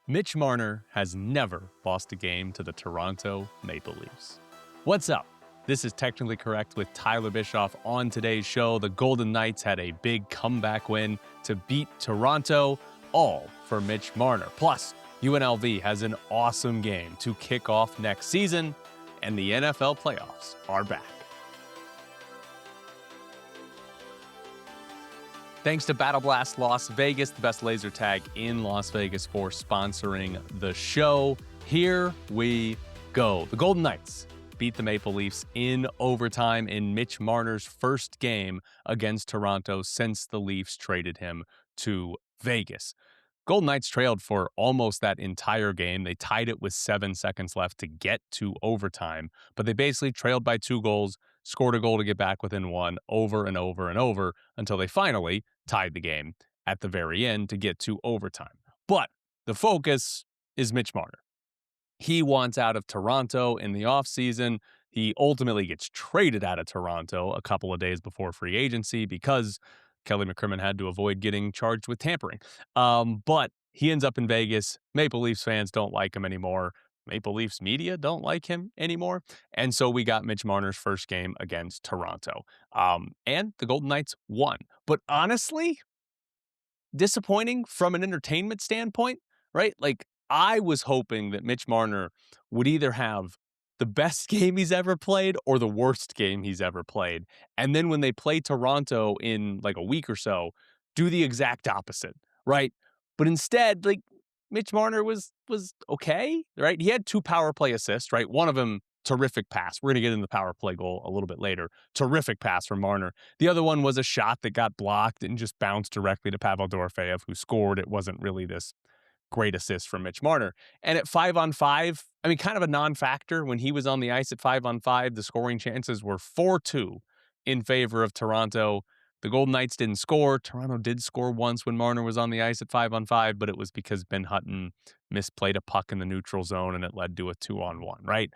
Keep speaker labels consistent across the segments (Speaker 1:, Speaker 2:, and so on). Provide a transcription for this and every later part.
Speaker 1: Mitch Marner has never lost a game to the Toronto Maple Leafs. What's up? This is Technically Correct with Tyler Bischoff. On today's show, the Golden Knights had a big comeback win to beat Toronto, all for Mitch Marner. Plus, UNLV has an awesome game to kick off next season, and the NFL playoffs are back. Thanks to Battle Blast Las Vegas, the best laser tag in Las Vegas, for sponsoring the show. Here we go. The Golden Knights beat the Maple Leafs in overtime in Mitch Marner's first game against Toronto since the Leafs traded him to Vegas. Golden Knights trailed for almost that entire game. They tied it with 7 seconds left to get to overtime, but they basically trailed by 2 goals, scored a goal to get back within 1 over and over and over until they finally tied the game at the very end to get to overtime. But the focus is Mitch Marner. He wants out of Toronto in the offseason. He ultimately gets traded out of Toronto a couple of days before free agency because Kelly McCrimmon had to avoid getting charged with tampering. But he ends up in Vegas. Maple Leafs fans don't like him anymore. Maple Leafs media don't like him anymore. And so we got Mitch Marner's first game against Toronto. And the Golden Knights won. But honestly, disappointing from an entertainment standpoint, right? Like, I was hoping that Mitch Marner would either have the best game he's ever played or the worst game he's ever played. And then when they play Toronto in like a week or so, do the exact opposite, right? But instead, like, Mitch Marner was okay, right? He had 2 power play assists, right? One of them, terrific pass. We're going to get into the power play goal a little bit later. Terrific pass from Marner. The other one was a shot that got blocked and just bounced directly to Pavel Dorofeyev, who scored. It wasn't really this great assist from Mitch Marner. And at 5-on-5, I mean, kind of a non-factor. When he was on the ice at 5-on-5, the scoring chances were 4-2 in favor of Toronto. The Golden Knights didn't score. Toronto did score once when Marner was on the ice at 5-on-5, but it was because Ben Hutton misplayed a puck in the neutral zone and it led to a 2-on-1, right?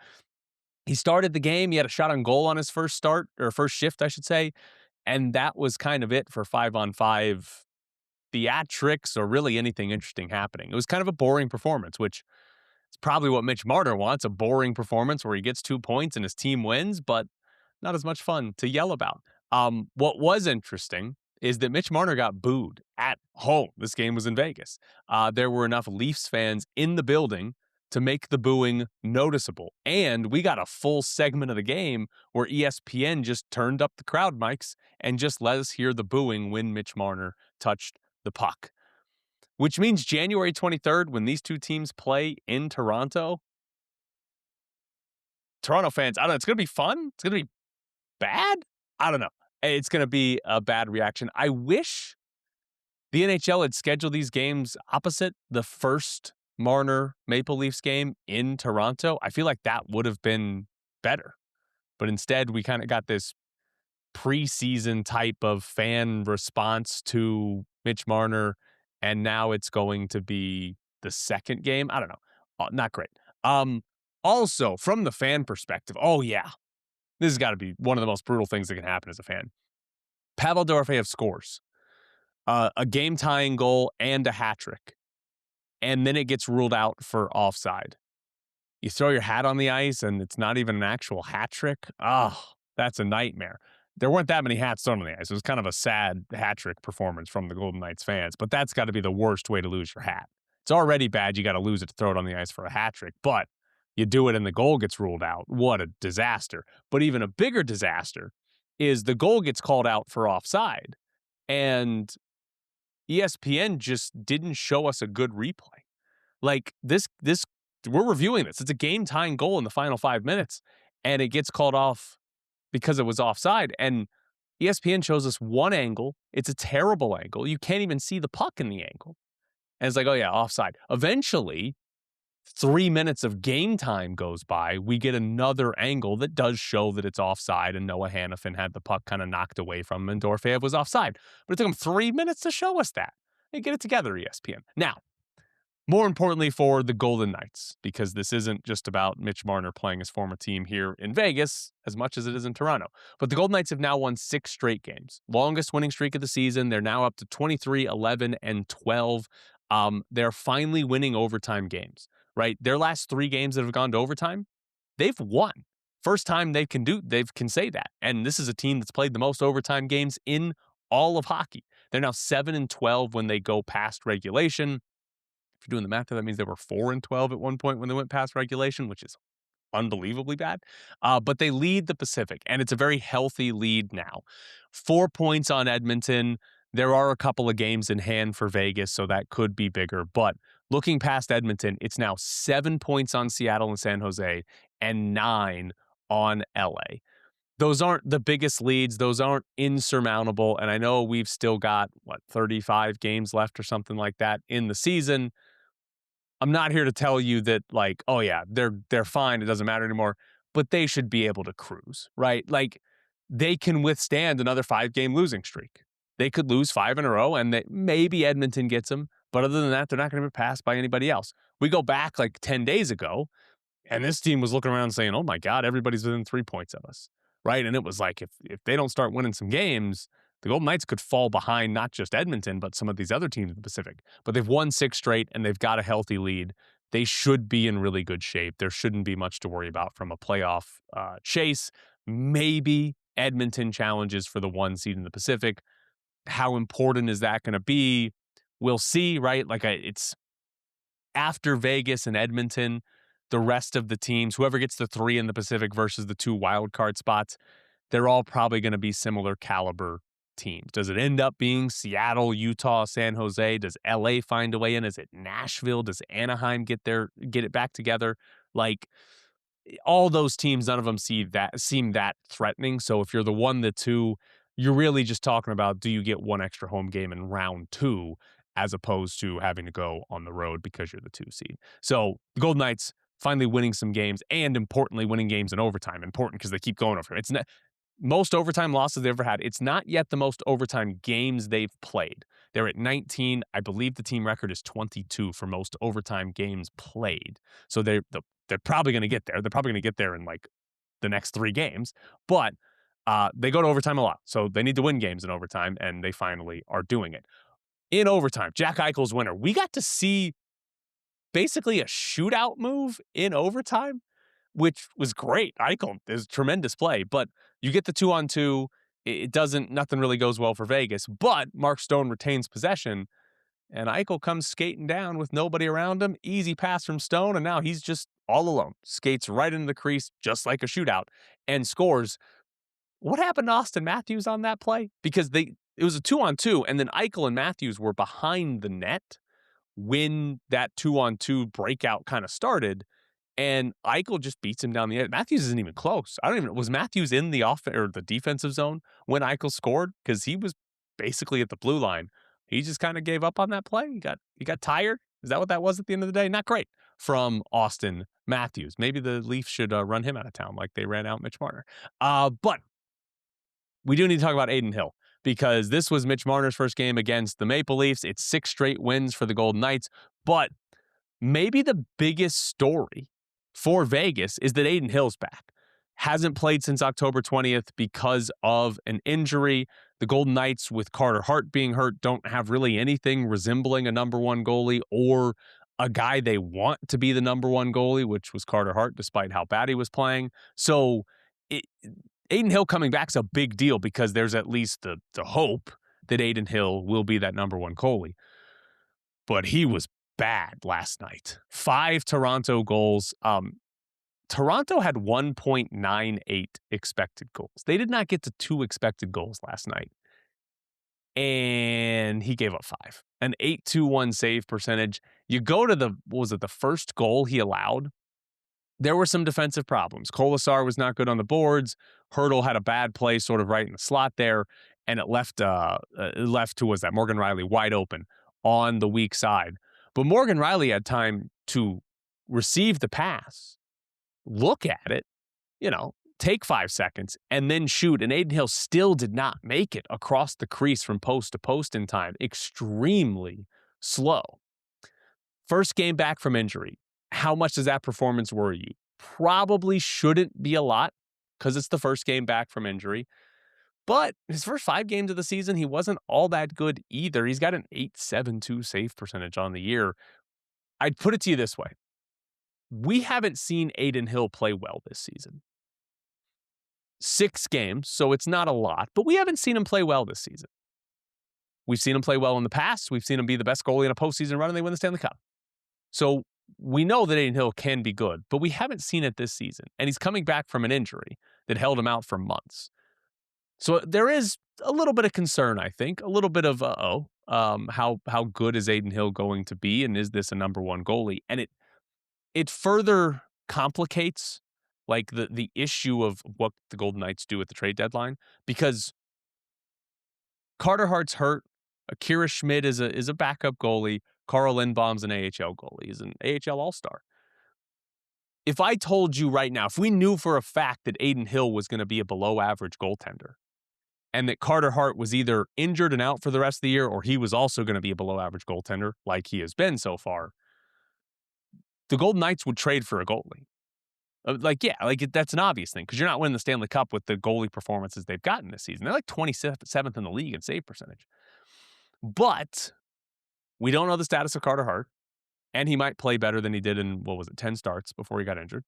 Speaker 1: He started the game. He had a shot on goal on his first shift, I should say. And that was kind of it for 5-on-5 theatrics or really anything interesting happening. It was kind of a boring performance, which is probably what Mitch Marner wants, a boring performance where he gets 2 points and his team wins, but not as much fun to yell about. What was interesting is that Mitch Marner got booed at home. This game was in Vegas. There were enough Leafs fans in the building to make the booing noticeable. And we got a full segment of the game where ESPN just turned up the crowd mics and just let us hear the booing when Mitch Marner touched the puck. Which means January 23rd, when these 2 teams play in Toronto, Toronto fans, I don't know, it's going to be fun. It's going to be bad. I don't know. It's going to be a bad reaction. I wish the NHL had scheduled these games opposite the first Marner Maple Leafs game in Toronto. I feel like that would have been better. But instead, we kind of got this preseason type of fan response to Mitch Marner, and now it's going to be the second game. I don't know. Not great. Also, from the fan perspective, oh yeah, this has got to be one of the most brutal things that can happen as a fan. Pavel Dorofeyev scores a game-tying goal and a hat trick, and then it gets ruled out for offside. You throw your hat on the ice, and it's not even an actual hat trick. Oh, that's a nightmare. There weren't that many hats thrown on the ice. It was kind of a sad hat trick performance from the Golden Knights fans, but that's got to be the worst way to lose your hat. It's already bad. You got to lose it to throw it on the ice for a hat trick, but you do it and the goal gets ruled out. What a disaster. But even a bigger disaster is the goal gets called out for offside, and ESPN just didn't show us a good replay. Like this, we're reviewing this. It's a game-tying goal in the final 5 minutes, and it gets called off because it was offside. And ESPN shows us one angle. It's a terrible angle. You can't even see the puck in the angle. And it's like, oh yeah, offside. Eventually, 3 minutes of game time goes by. We get another angle that does show that it's offside, and Noah Hannafin had the puck kind of knocked away from him, and Dorofeyev was offside. But it took him 3 minutes to show us that. Hey, get it together, ESPN. Now, more importantly for the Golden Knights, because this isn't just about Mitch Marner playing his former team here in Vegas as much as it is in Toronto. But the Golden Knights have now won 6 straight games. Longest winning streak of the season. They're now up to 23, 11, and 12. They're finally winning overtime games, right? Their last 3 games that have gone to overtime, they've won. First time they can say that. And this is a team that's played the most overtime games in all of hockey. They're now 7-12 when they go past regulation. If you're doing the math, that means they were 4-12 at one point when they went past regulation, which is unbelievably bad. But they lead the Pacific, and it's a very healthy lead now. 4 points on Edmonton. There are a couple of games in hand for Vegas, so that could be bigger. But looking past Edmonton, it's now 7 points on Seattle and San Jose and 9 on LA. Those aren't the biggest leads. Those aren't insurmountable. And I know we've still got, 35 games left or something like that in the season. I'm not here to tell you that, like, oh yeah, they're fine, it doesn't matter anymore, but they should be able to cruise, right? Like, they can withstand another 5-game losing streak. They could lose 5 in a row, and maybe Edmonton gets them, but other than that, they're not going to be passed by anybody else. We go back like 10 days ago, and this team was looking around saying, oh my God, everybody's within 3 points of us, right? And it was like, if they don't start winning some games, the Golden Knights could fall behind not just Edmonton, but some of these other teams in the Pacific. But they've won 6 straight, and they've got a healthy lead. They should be in really good shape. There shouldn't be much to worry about from a playoff chase. Maybe Edmonton challenges for the 1 seed in the Pacific. How important is that going to be? We'll see, right? It's after Vegas and Edmonton, the rest of the teams, whoever gets the 3 in the Pacific versus the 2 wildcard spots, they're all probably going to be similar caliber teams. Does it end up being Seattle, Utah, San Jose? Does LA find a way in? Is it Nashville? Does Anaheim get it back together? Like, all those teams, none of them seem that threatening. So if you're the 1, the 2, you're really just talking about, do you get 1 extra home game in round 2 as opposed to having to go on the road because you're the 2 seed. So the Golden Knights finally winning some games, and importantly, winning games in overtime. Important because they keep going over. It's not most overtime losses they've ever had. It's not yet the most overtime games they've played. They're at 19. I believe the team record is 22 for most overtime games played. So they're probably going to get there. They're probably going to get there in like the next 3 games. But they go to overtime a lot. So they need to win games in overtime, and they finally are doing it. In overtime, Jack Eichel's winner. We got to see basically a shootout move in overtime, which was great. Eichel is tremendous play, but you get the 2-on-2. Nothing really goes well for Vegas, but Mark Stone retains possession, and Eichel comes skating down with nobody around him. Easy pass from Stone, and now he's just all alone. Skates right into the crease, just like a shootout, and scores. What happened to Austin Matthews on that play? Because it was a 2-on-2, and then Eichel and Matthews were behind the net when that 2-on-2 breakout kind of started, and Eichel just beats him down the edge. Matthews isn't even close. Was Matthews in the the defensive zone when Eichel scored? Because he was basically at the blue line. He just kind of gave up on that play. He got tired. Is that what that was at the end of the day? Not great from Austin Matthews. Maybe the Leafs should run him out of town like they ran out Mitch Marner. But we do need to talk about Adin Hill, because this was Mitch Marner's first game against the Maple Leafs. It's 6 straight wins for the Golden Knights. But maybe the biggest story for Vegas is that Adin Hill's back. Hasn't played since October 20th because of an injury. The Golden Knights, with Carter Hart being hurt, don't have really anything resembling a number 1 goalie or a guy they want to be the number 1 goalie, which was Carter Hart, despite how bad he was playing. So Adin Hill coming back is a big deal, because there's at least the hope that Adin Hill will be that number 1 goalie. But he was bad last night. 5 Toronto goals. Toronto had 1.98 expected goals. They did not get to 2 expected goals last night. And he gave up 5. An 821 save percentage. You go to the first goal he allowed? There were some defensive problems. Kolasar was not good on the boards. Hurdle had a bad play sort of right in the slot there, and it left who was that? Morgan Riley wide open on the weak side. But Morgan Riley had time to receive the pass, look at it, take 5 seconds, and then shoot. And Adin Hill still did not make it across the crease from post to post in time. Extremely slow. First game back from injury. How much does that performance worry you? Probably shouldn't be a lot, because it's the first game back from injury. But his first 5 games of the season, he wasn't all that good either. He's got an .872 save percentage on the year. I'd put it to you this way. We haven't seen Adin Hill play well this season. 6 games, so it's not a lot, but we haven't seen him play well this season. We've seen him play well in the past. We've seen him be the best goalie in a postseason run, and they win the Stanley Cup. So we know that Adin Hill can be good, but we haven't seen it this season. And he's coming back from an injury that held him out for months. So there is a little bit of concern, I think, a little bit of, how good is Adin Hill going to be, and is this a number one goalie? And it further complicates like the issue of what the Golden Knights do at the trade deadline, because Carter Hart's hurt. Akira Schmid is a backup goalie. Carl Lindbaum's an AHL goalie. He's an AHL All-Star. If I told you right now, if we knew for a fact that Adin Hill was going to be a below-average goaltender, and that Carter Hart was either injured and out for the rest of the year, or he was also going to be a below-average goaltender, like he has been so far, the Golden Knights would trade for a goalie. That's an obvious thing, because you're not winning the Stanley Cup with the goalie performances they've gotten this season. They're like 27th in the league in save percentage. But we don't know the status of Carter Hart, and he might play better than he did in, 10 starts before he got injured.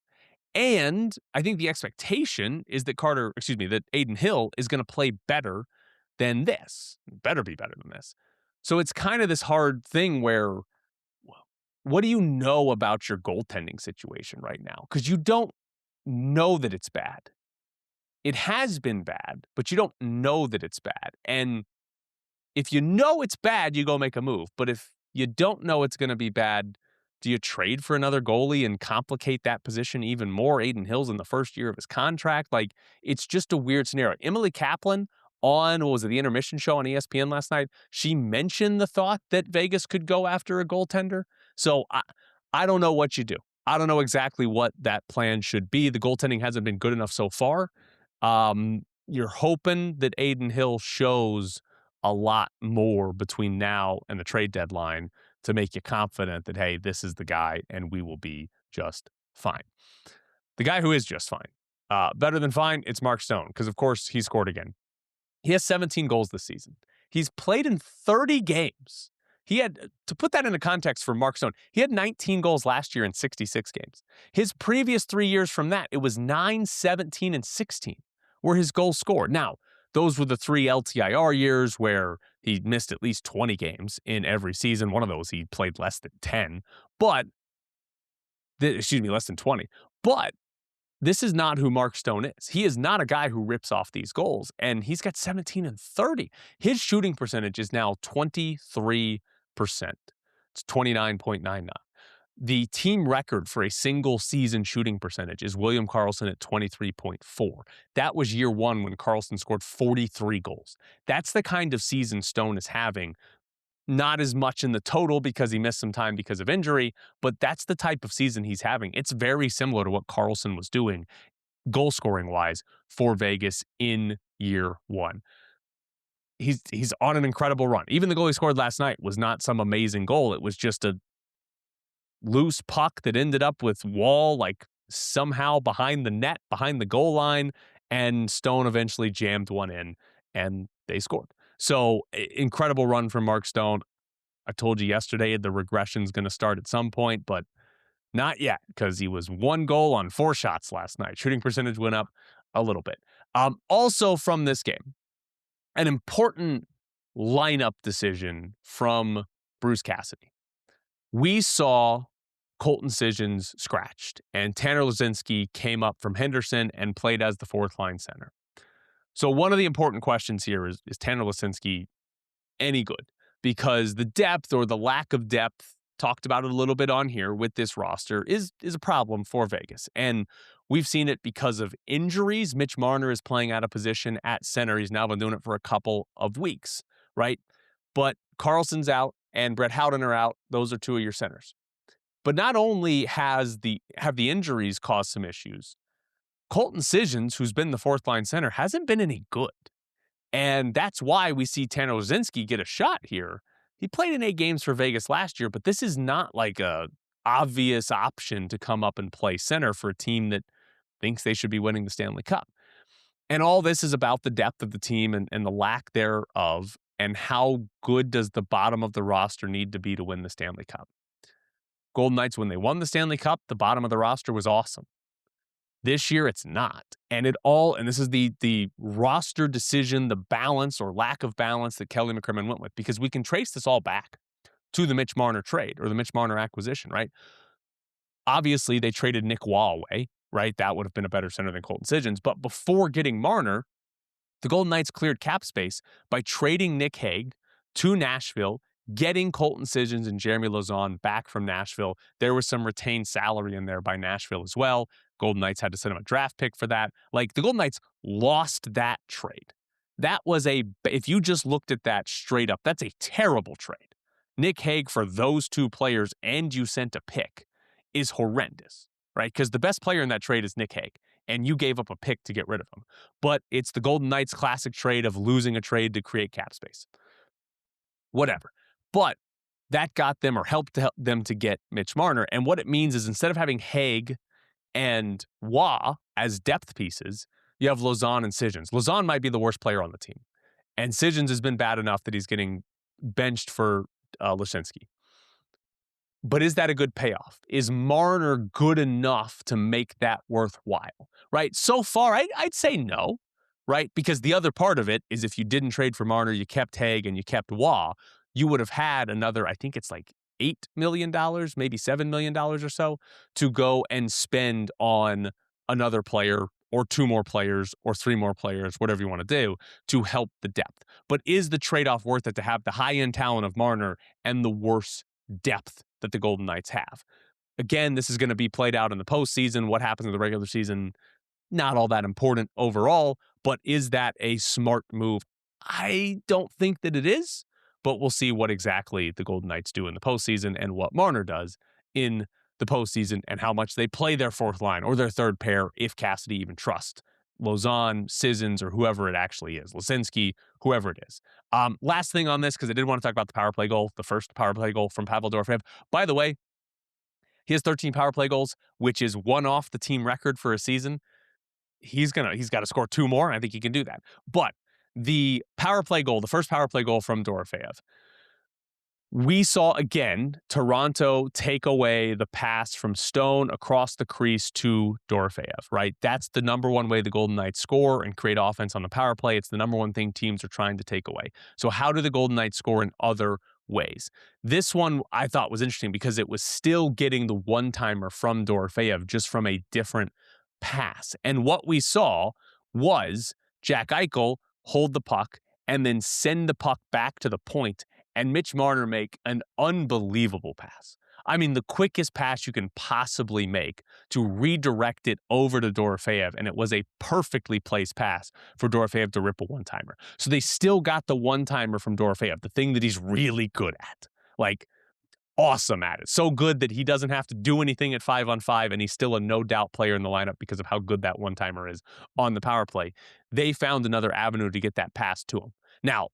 Speaker 1: And I think the expectation is that that Adin Hill is going to play better than this. Better be better than this. So it's kind of this hard thing where, what do you know about your goaltending situation right now? Because you don't know that it's bad. It has been bad, but you don't know that it's bad. And if you know it's bad, you go make a move. But if you don't know it's going to be bad, do you trade for another goalie and complicate that position even more? Adin Hill's in the first year of his contract. Like, it's just a weird scenario. Emily Kaplan on, the intermission show on ESPN last night, she mentioned the thought that Vegas could go after a goaltender. So I don't know what you do. I don't know exactly what that plan should be. The goaltending hasn't been good enough so far. You're hoping that Adin Hill shows a lot more between now and the trade deadline to make you confident that, hey, this is the guy and we will be just fine. The guy who is just fine, better than fine, it's Mark Stone, because, of course, he scored again. He has 17 goals this season. He's played in 30 games. He had, to put that into context for Mark Stone, he had 19 goals last year in 66 games. His previous 3 years from that, it was 9, 17, and 16 were his goals scored. Now, those were the 3 LTIR years where he missed at least 20 games in every season. One of those he played less than 10, less than 20. But this is not who Mark Stone is. He is not a guy who rips off these goals, and he's got 17 and 30. His shooting percentage is now 23%. It's 29.99. The team record for a single season shooting percentage is William Karlsson at 23.4. That was year one when Karlsson scored 43 goals. That's the kind of season Stone is having. Not as much in the total because he missed some time because of injury, but that's the type of season he's having. It's very similar to what Karlsson was doing goal scoring wise for Vegas in year one. He's on an incredible run. Even the goal he scored last night was not some amazing goal. It was just a loose puck that ended up with Wall like somehow behind the net, behind the goal line, and Stone eventually jammed one in and they scored. So incredible run from Mark Stone. I told you yesterday the regression's going to start at some point, but not yet, because he was 1 goal on 4 shots last night. Shooting percentage went up a little bit. Also from this game, an important lineup decision from Bruce Cassidy. We saw Colton Sissons scratched, and Tanner Laczynski came up from Henderson and played as the 4th line center. So one of the important questions here is Tanner Laczynski any good? Because the depth or the lack of depth, talked about it a little bit on here with this roster, is a problem for Vegas. And we've seen it because of injuries. Mitch Marner is playing out of position at center. He's now been doing it for a couple of weeks, right? But Karlsson's out and Brett Howden are out. Those are 2 of your centers. But not only have the injuries caused some issues, Colton Sissons, who's been the 4th line center, hasn't been any good. And that's why we see Tanner Laczynski get a shot here. He played in 8 games for Vegas last year, but this is not like a obvious option to come up and play center for a team that thinks they should be winning the Stanley Cup. And all this is about the depth of the team and the lack thereof, and how good does the bottom of the roster need to be to win the Stanley Cup. Golden Knights, when they won the Stanley Cup, the bottom of the roster was awesome. This year, it's not. And this is the roster decision, the balance or lack of balance that Kelly McCrimmon went with, because we can trace this all back to the Mitch Marner trade or the Mitch Marner acquisition, right? Obviously, they traded Nick Waugh away, right? That would have been a better center than Colton Sissons. But before getting Marner, the Golden Knights cleared cap space by trading Nick Hague to Nashville, getting Colton Sissons and Jeremy Lauzon back from Nashville. There was some retained salary in there by Nashville as well. Golden Knights had to send him a draft pick for that. Like, the Golden Knights lost that trade. That was if you just looked at that straight up, that's a terrible trade. Nick Hague for those two players and you sent a pick is horrendous, right? Because the best player in that trade is Nick Hague, and you gave up a pick to get rid of him. But it's the Golden Knights' classic trade of losing a trade to create cap space. Whatever. But that got them or helped them to get Mitch Marner. And what it means is, instead of having Hague and Waugh as depth pieces, you have Lauzon and Sissons. Lauzon might be the worst player on the team. And Sissons has been bad enough that he's getting benched for Lashinsky. But is that a good payoff? Is Marner good enough to make that worthwhile, right? So far, I'd say no, right? Because the other part of it is, if you didn't trade for Marner, you kept Hague and you kept Waugh, you would have had another, I think it's like $8 million, maybe $7 million or so, to go and spend on another player or two more players or three more players, whatever you want to do, to help the depth. But is the trade-off worth it to have the high-end talent of Marner and the worse depth that the Golden Knights have? Again, this is going to be played out in the postseason. What happens in the regular season, not all that important overall, but is that a smart move? I don't think that it is, but we'll see what exactly the Golden Knights do in the postseason and what Marner does in the postseason and how much they play their fourth line or their third pair, if Cassidy even trusts Lauzon, Sissons, or whoever it actually is, Lashinsky, whoever it is. Last thing on this, because I did want to talk about the power play goal, the first power play goal from Pavel Dorofeyev. By the way, he has 13 power play goals, which is one off the team record for a season. He's got to score two more, and I think he can do that. But the power play goal, the first power play goal from Dorofeyev, we saw, again, Toronto take away the pass from Stone across the crease to Dorofeyev, right? That's the number one way the Golden Knights score and create offense on the power play. It's the number one thing teams are trying to take away. So how do the Golden Knights score in other ways? This one I thought was interesting because it was still getting the one-timer from Dorofeyev, just from a different pass. And what we saw was Jack Eichel hold the puck and then send the puck back to the point, and Mitch Marner make an unbelievable pass. I mean, the quickest pass you can possibly make to redirect it over to Dorofeyev, and it was a perfectly placed pass for Dorofeyev to rip a one-timer. So they still got the one-timer from Dorofeyev, the thing that he's really good at. Like, awesome at it. So good that he doesn't have to do anything at 5-on-5, and he's still a no-doubt player in the lineup because of how good that one-timer is on the power play. They found another avenue to get that pass to him. Now,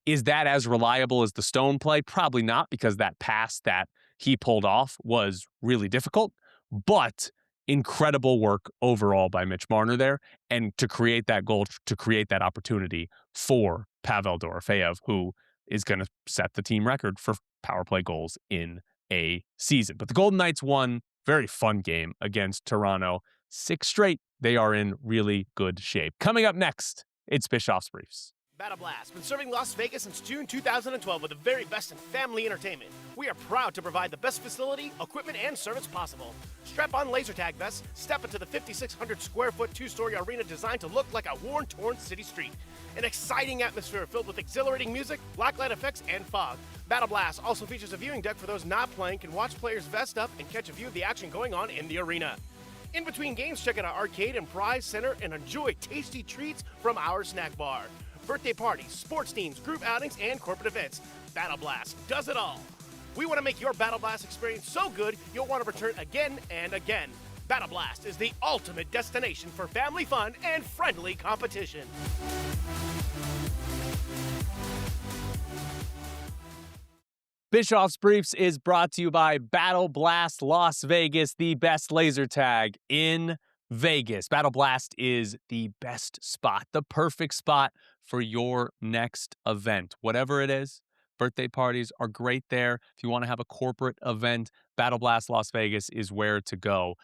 Speaker 1: is that as reliable as the Stone play? Probably not, because that pass that he pulled off was really difficult, but incredible work overall by Mitch Marner there, and to create that goal, to create that opportunity for Pavel Dorofeyev, who is going to set the team record for power play goals in a season. But the Golden Knights won. Very fun game against Toronto. 6 straight. They are in really good shape. Coming up next, it's Bischoff's Briefs.
Speaker 2: Battle Blast, been serving Las Vegas since June 2012 with the very best in family entertainment. We are proud to provide the best facility, equipment, and service possible. Strap on laser tag vests, step into the 5,600 square foot 2-story arena designed to look like a worn, torn city street. An exciting atmosphere filled with exhilarating music, blacklight effects, and fog. Battle Blast also features a viewing deck for those not playing can watch players vest up and catch a view of the action going on in the arena. In between games, check out our arcade and prize center and enjoy tasty treats from our snack bar. Birthday parties, sports teams, group outings, and corporate events. Battle Blast does it all. We want to make your Battle Blast experience so good you'll want to return again and again. Battle Blast is the ultimate destination for family fun and friendly competition.
Speaker 1: Bischoff's Briefs is brought to you by Battle Blast Las Vegas, the best laser tag in Vegas. Battle Blast is the best spot, the perfect spot for your next event. Whatever it is, birthday parties are great there. If you want to have a corporate event, Battle Blast Las Vegas is where to go.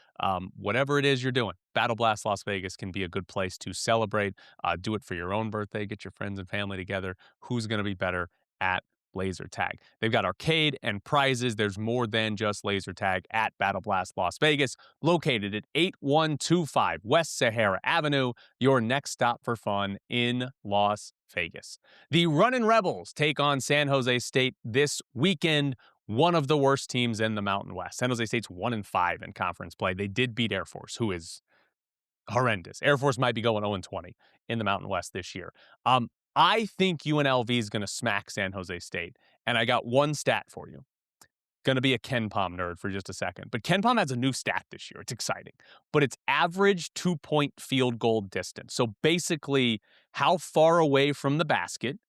Speaker 1: Whatever it is you're doing, Battle Blast Las Vegas can be a good place to celebrate. Do it for your own birthday. Get your friends and family together. Who's going to be better at laser tag? They've got arcade and prizes. There's more than just laser tag at Battle Blast Las Vegas, located at 8125 West Sahara Avenue, your next stop for fun in Las Vegas. The Runnin' Rebels take on San Jose State this weekend, one of the worst teams in the Mountain West. San Jose State's 1-5 in conference play. They did beat Air Force, who is horrendous. Air Force might be going 0-20 in the Mountain West this year. I think UNLV is going to smack San Jose State, and I got one stat for you. Going to be a Ken Pom nerd for just a second. But Ken Pom has a new stat this year. It's exciting. But it's average 2-point field goal distance. So basically, how far away from the basket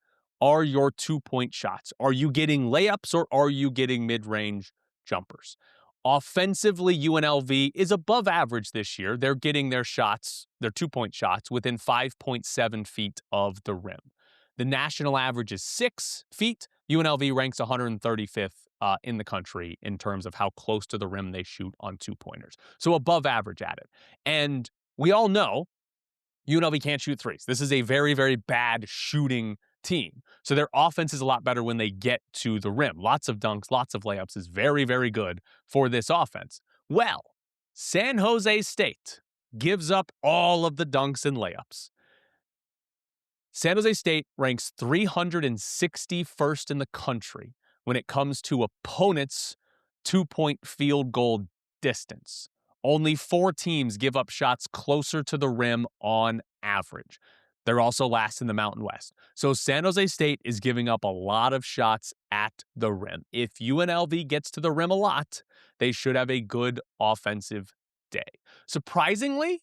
Speaker 1: are your 2-point shots? Are you getting layups or are you getting mid-range jumpers? Offensively, UNLV is above average this year. They're getting their shots, their 2-point shots, within 5.7 feet of the rim. The national average is 6 feet. UNLV ranks 135th in the country in terms of how close to the rim they shoot on 2-pointers. So above average at it. And we all know UNLV can't shoot threes. This is a very, very bad shooting team. So their offense is a lot better when they get to the rim. Lots of dunks, lots of layups is very, very good for this offense. Well, San Jose State gives up all of the dunks and layups. San Jose State ranks 361st in the country when it comes to opponents' 2-point field goal distance. Only 4 teams give up shots closer to the rim on average. They're also last in the Mountain West. So San Jose State is giving up a lot of shots at the rim. If UNLV gets to the rim a lot, they should have a good offensive day. Surprisingly,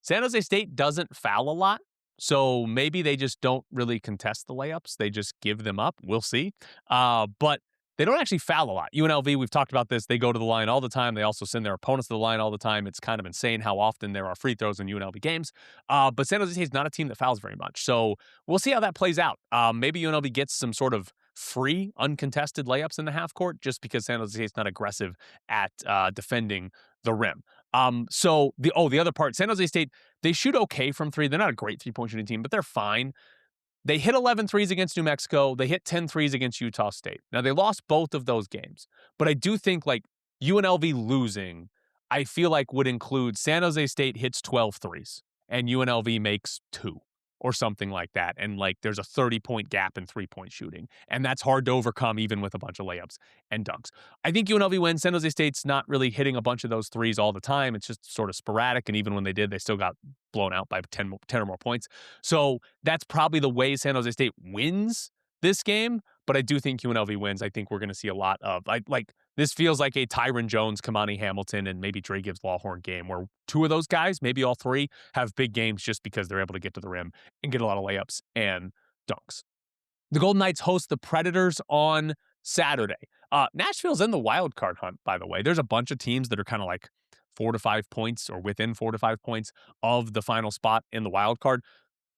Speaker 1: San Jose State doesn't foul a lot. So maybe they just don't really contest the layups. They just give them up. We'll see. But they don't actually foul a lot. UNLV, we've talked about this. They go to the line all the time. They also send their opponents to the line all the time. It's kind of insane how often there are free throws in UNLV games. But San Jose State is not a team that fouls very much. So we'll see how that plays out. Maybe UNLV gets some sort of free, uncontested layups in the half court just because San Jose State's not aggressive at defending the rim. So the other part, San Jose State, they shoot okay from 3. They're not a great 3-point shooting team, but they're fine. They hit 11 threes against New Mexico. They hit 10 threes against Utah State. Now, they lost both of those games, but I do think like UNLV losing, I feel like would include San Jose State hits 12 threes and UNLV makes 2 or something like that. And like there's a 30-point gap in 3-point shooting. And that's hard to overcome even with a bunch of layups and dunks. I think UNLV wins. San Jose State's not really hitting a bunch of those threes all the time. It's just sort of sporadic. And even when they did, they still got blown out by 10 or more points. So that's probably the way San Jose State wins this game. But I do think UNLV wins. I think we're going to see a lot of like this feels like a Tyron Jones, Kamani Hamilton, and maybe Dre Gibbs Lawhorn game where 2 of those guys, maybe all 3, have big games just because they're able to get to the rim and get a lot of layups and dunks. The Golden Knights host the Predators on Saturday. Nashville's in the wild card hunt, by the way. There's a bunch of teams that are kind of like 4 to 5 points or within 4 to 5 points of the final spot in the wild card,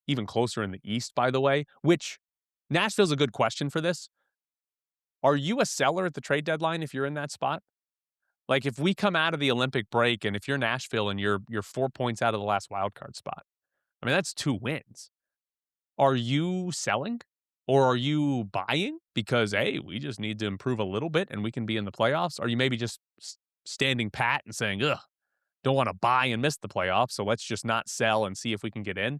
Speaker 1: even closer in the East, by the way, which Nashville's a good question for this. Are you a seller at the trade deadline if you're in that spot? Like if we come out of the Olympic break and if you're Nashville and you're 4 points out of the last wild card spot, I mean, that's 2 wins. Are you selling or are you buying because, hey, we just need to improve a little bit and we can be in the playoffs? Are you maybe just standing pat and saying, ugh, don't want to buy and miss the playoffs, so let's just not sell and see if we can get in?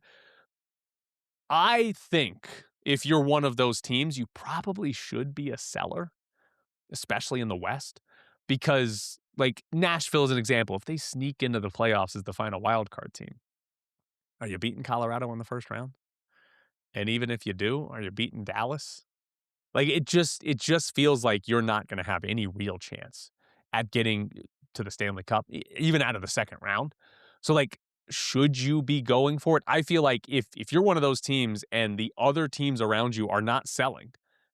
Speaker 1: I think if you're one of those teams, you probably should be a seller, especially in the West, because like Nashville is an example. If they sneak into the playoffs as the final wild card team, are you beating Colorado in the first round? And even if you do, are you beating Dallas? Like it just feels like you're not going to have any real chance at getting to the Stanley Cup, even out of the second round. So like, should you be going for it? I feel like if you're one of those teams and the other teams around you are not selling,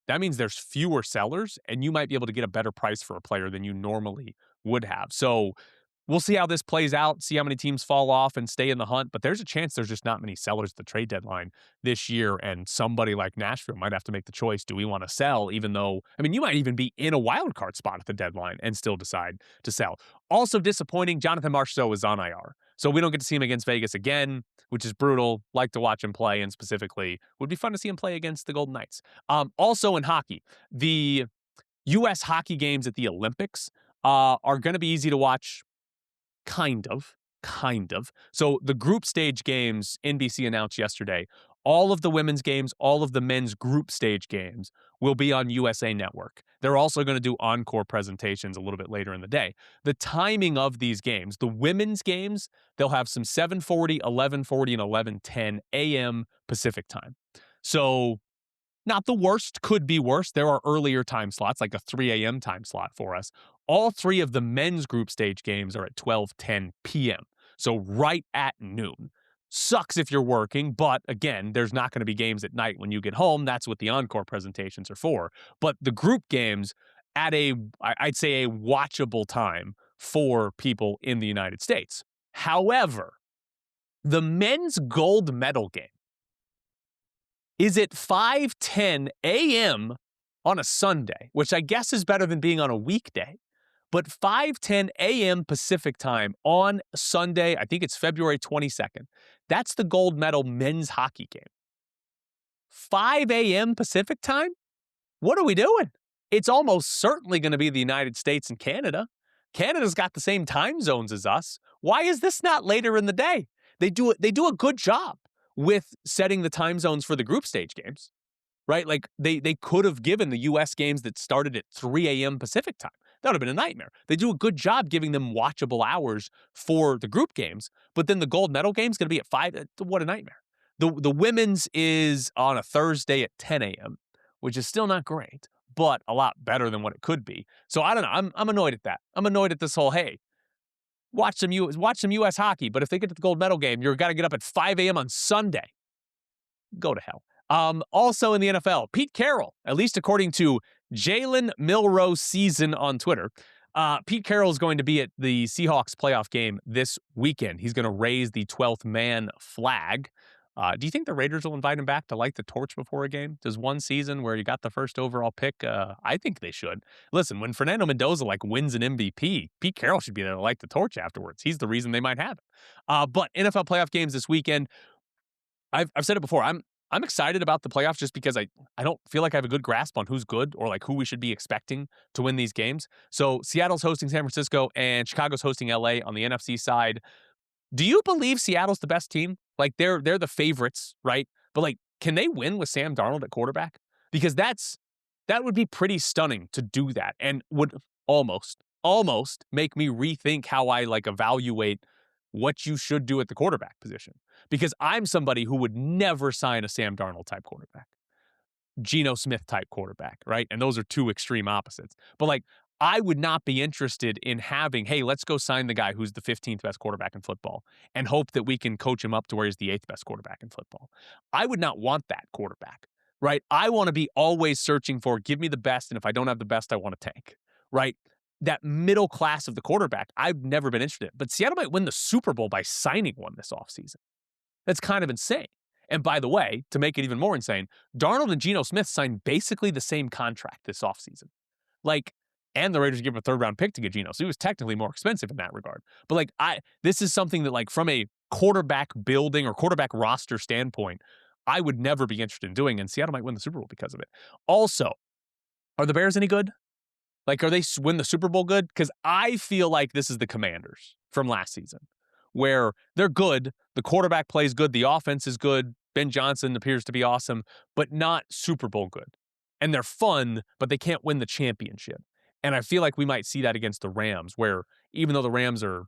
Speaker 1: that means there's fewer sellers and you might be able to get a better price for a player than you normally would have. So we'll see how this plays out, see how many teams fall off and stay in the hunt. But there's a chance there's just not many sellers at the trade deadline this year. And somebody like Nashville might have to make the choice. Do we want to sell? Even though, I mean, you might even be in a wild card spot at the deadline and still decide to sell. Also disappointing, Jonathan Marchessault is on IR. So we don't get to see him against Vegas again, which is brutal. Like to watch him play, and specifically would be fun to see him play against the Golden Knights. Also in hockey, the U.S. hockey games at the Olympics are going to be easy to watch. Kind of. So the group stage games, NBC announced yesterday, all of the women's games, all of the men's group stage games will be on USA Network. They're also going to do encore presentations a little bit later in the day. The timing of these games, the women's games, they'll have some 7:40, 11:40, and 11:10 a.m. Pacific time. So not the worst, could be worse. There are earlier time slots, like a 3 a.m. time slot for us. All three of the men's group stage games are at 12:10 p.m., so right at noon. Sucks if you're working, but again, there's not going to be games at night when you get home. That's what the encore presentations are for. But the group games at I'd say a watchable time for people in the United States. However, the men's gold medal game is at 5:10 a.m. on a Sunday, which I guess is better than being on a weekday. But 5:10 a.m. Pacific time on Sunday, I think it's February 22nd. That's the gold medal men's hockey game. 5 a.m. Pacific time? What are we doing? It's almost certainly going to be the United States and Canada. Canada's got the same time zones as us. Why is this not later in the day? They do a good job with setting the time zones for the group stage games, right? Like they could have given the U.S. games that started at 3 a.m. Pacific time. That would have been a nightmare. They do a good job giving them watchable hours for the group games, but then the gold medal game is going to be at 5. What a nightmare. The women's is on a Thursday at 10 a.m., which is still not great, but a lot better than what it could be. So I don't know. I'm annoyed at that. I'm annoyed at this whole, hey, watch some U.S. hockey, but if they get to the gold medal game, you've got to get up at 5 a.m. on Sunday. Go to hell. Also in the NFL, Pete Carroll, at least according to Jalen Milroe Season on Twitter, Pete Carroll is going to be at the Seahawks playoff game this weekend. He's going to raise the 12th man flag. Do you think the Raiders will invite him back to light the torch before a game? Does one season where you got the first overall pick? I think they should. Listen, when Fernando Mendoza wins an MVP, Pete Carroll should be there to light the torch afterwards. He's the reason they might have it. But NFL playoff games this weekend, I've said it before. I'm excited about the playoffs just because I don't feel like I have a good grasp on who's good or who we should be expecting to win these games. So Seattle's hosting San Francisco and Chicago's hosting LA on the NFC side. Do you believe Seattle's the best team? They're the favorites, right? But can they win with Sam Darnold at quarterback? Because that would be pretty stunning to do that, and would almost make me rethink how I evaluate what you should do at the quarterback position. Because I'm somebody who would never sign a Sam Darnold type quarterback, Geno Smith type quarterback, right? And those are two extreme opposites. But I would not be interested in having, hey, let's go sign the guy who's the 15th best quarterback in football and hope that we can coach him up to where he's the 8th best quarterback in football. I would not want that quarterback, right? I want to be always searching for, give me the best, and if I don't have the best, I want to tank, right? That middle class of the quarterback, I've never been interested in. But Seattle might win the Super Bowl by signing one this offseason. That's kind of insane. And by the way, to make it even more insane, Darnold and Geno Smith signed basically the same contract this offseason. And the Raiders give him a 3rd-round pick to get Geno, so he was technically more expensive in that regard. But this is something that from a quarterback building or quarterback roster standpoint, I would never be interested in doing, and Seattle might win the Super Bowl because of it. Also, are the Bears any good? Are they win the Super Bowl good? Because I feel like this is the Commanders from last season, where they're good, the quarterback plays good, the offense is good, Ben Johnson appears to be awesome, but not Super Bowl good. And they're fun, but they can't win the championship. And I feel like we might see that against the Rams, where even though the Rams are